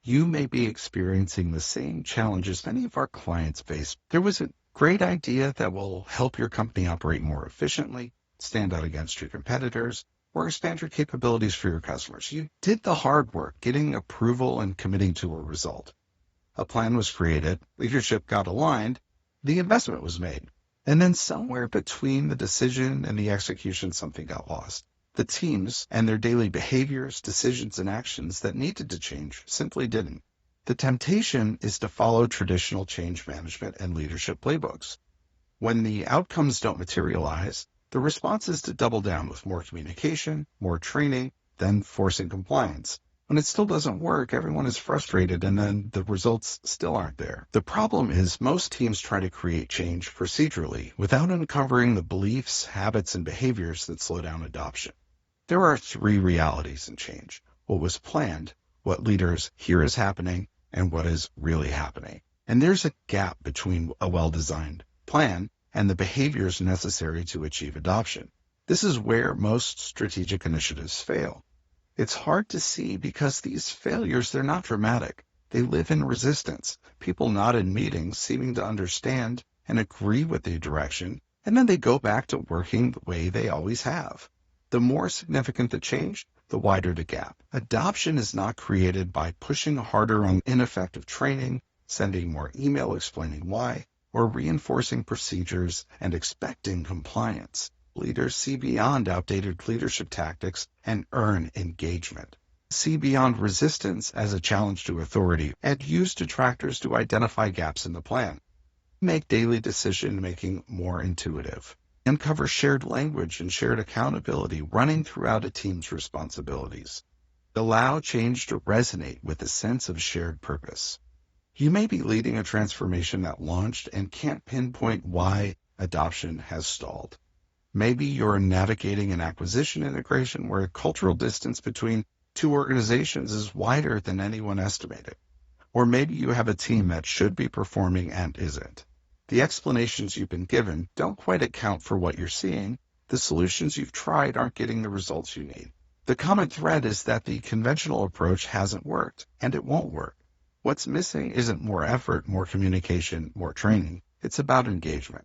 You may be experiencing the same challenges many of our clients face. There was a great idea that will help your company operate more efficiently, stand out against your competitors, or expand your capabilities for your customers. You did the hard work, getting approval and committing to a result. A plan was created, leadership got aligned, the investment was made. And then somewhere between the decision and the execution, something got lost. The teams and their daily behaviors, decisions, and actions that needed to change simply didn't. The temptation is to follow traditional change management and leadership playbooks. When the outcomes don't materialize, the response is to double down with more communication, more training, then forcing compliance. When it still doesn't work, everyone is frustrated and then the results still aren't there. The problem is most teams try to create change procedurally without uncovering the beliefs, habits, and behaviors that slow down adoption. There are three realities in change: what was planned, what leaders hear is happening, and what is really happening. And there's a gap between a well-designed plan and the behaviors necessary to achieve adoption. This is where most strategic initiatives fail. It's hard to see because these failures, they're not dramatic. They live in resistance. People nod in meetings, seeming to understand and agree with the direction, and then they go back to working the way they always have. The more significant the change, the wider the gap. Adoption is not created by pushing harder on ineffective training, sending more email explaining why, or reinforcing procedures and expecting compliance. Leaders see beyond outdated leadership tactics and earn engagement. See beyond resistance as a challenge to authority and use detractors to identify gaps in the plan. Make daily decision-making more intuitive. Uncover shared language and shared accountability running throughout a team's responsibilities. Allow change to resonate with a sense of shared purpose. You may be leading a transformation that launched and can't pinpoint why adoption has stalled. Maybe you're navigating an acquisition integration where cultural distance between two organizations is wider than anyone estimated. Or maybe you have a team that should be performing and isn't. The explanations you've been given don't quite account for what you're seeing. The solutions you've tried aren't getting the results you need. The common thread is that the conventional approach hasn't worked, and it won't work. What's missing isn't more effort, more communication, more training. It's about engagement.